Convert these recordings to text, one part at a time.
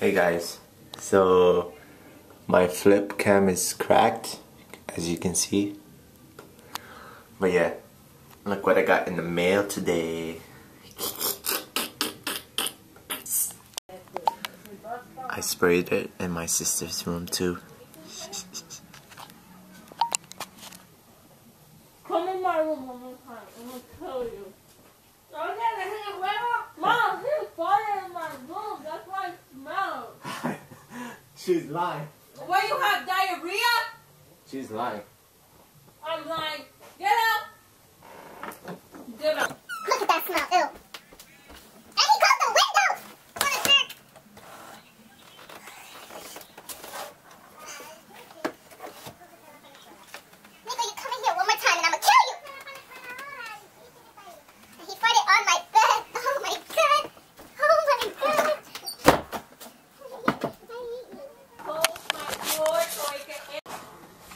Hey guys, so my flip cam is cracked, as you can see. But yeah, look what I got in the mail today. I sprayed it in my sister's room too. Come in my room one more time. I'm gonna kill you. Mom, he's fire in my room. That's why it smells. She's lying. Why you have diarrhea? She's lying. I'm like, get out. Get out. Look at that smell, ew. And he closed the window! What a jerk! Nico, you come in here one more time and I'ma kill you! And he farted on my bed. Oh my god! Oh my god! Close my door so I can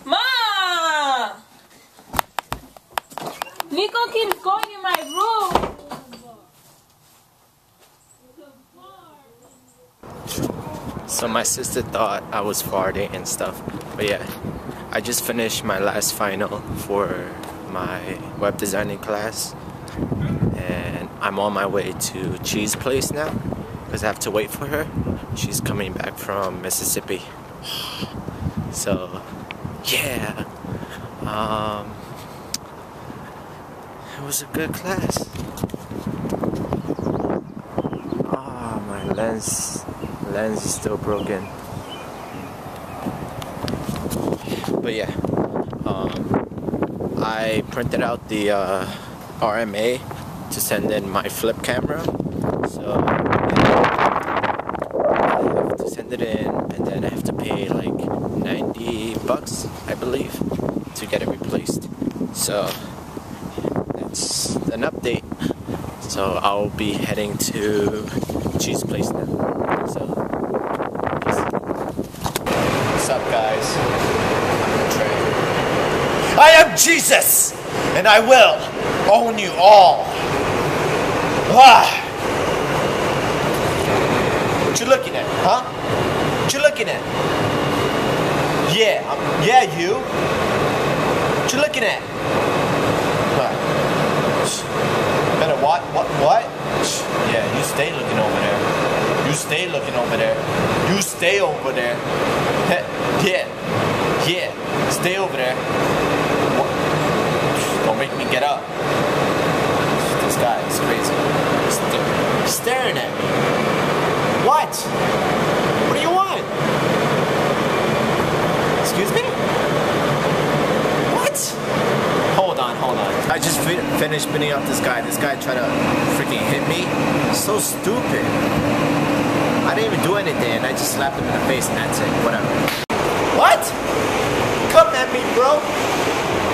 Ma! Nico keeps going in my room. So my sister thought I was farting and stuff, but yeah, I just finished my last final for my web designing class, and I'm on my way to Cheese Place now because I have to wait for her. She's coming back from Mississippi. So yeah, it was a good class. Ah, my lens is still broken. But yeah, I printed out the RMA to send in my flip camera. So I have to send it in, and then I have to pay like $90, I believe, to get it replaced. So that's an update. So I'll be heading to Cheese Place now. So, what's up, guys? I'm on the train. I am Jesus, and I will own you all. Ah. What you looking at, huh? What you looking at? Yeah, you. What you looking at? Better what? Yeah, you stay looking over there. You stay looking over there. You stay over there. Yeah, stay over there. What? Don't make me get up. This guy is crazy. He's staring at me. What? What do you want? Excuse me? What? Hold on. I just finished beating up this guy. This guy tried to freaking hit me. So stupid. I didn't even do anything, and I just slapped him in the face, and that's it. Whatever. What? Come at me, bro.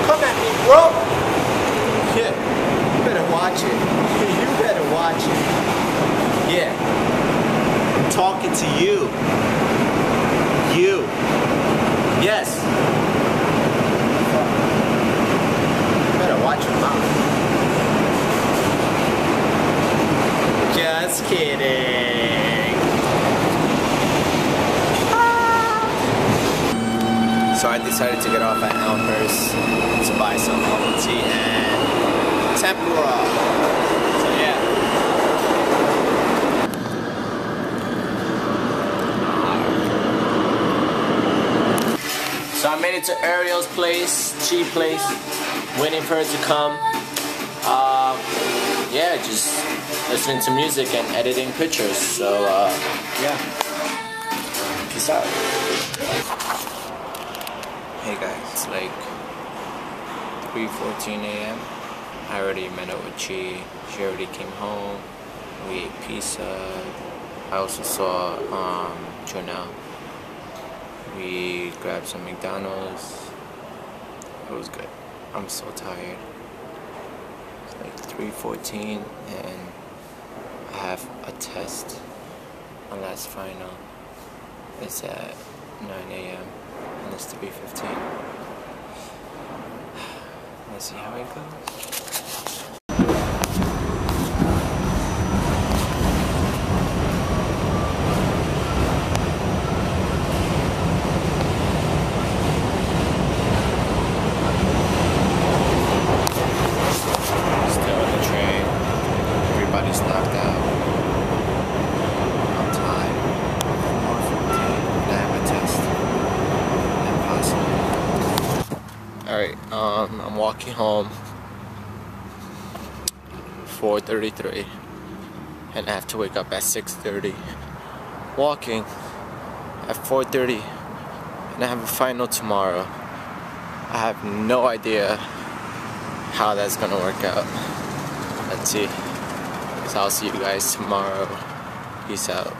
Come at me, bro. Yeah. You better watch it. You better watch it. Yeah. I'm talking to you. You. Yes. Watch your mouth. Just kidding. So I decided to get off at Elmhurst to buy some bubble tea and tempura. So yeah. So I made it to Ariel's place, cheap place. Waiting for her to come. Yeah, just listening to music and editing pictures. So yeah, peace out. Hey guys, it's like 3:14 a.m. I already met up with Chi. She already came home. We ate pizza. I also saw Jonelle. We grabbed some McDonald's. It was good. I'm so tired. It's like 3:14 and I have a test. My last final is at 9 a.m. and it's 3:15. Let's see how it goes. He's knocked out. I'm tired. 4:14. I have a test. Impossible. Alright, I'm walking home. 4:33. And I have to wake up at 6:30. Walking at 4:30. And I have a final tomorrow. I have no idea how that's gonna work out. Let's see. So I'll see you guys tomorrow. Peace out.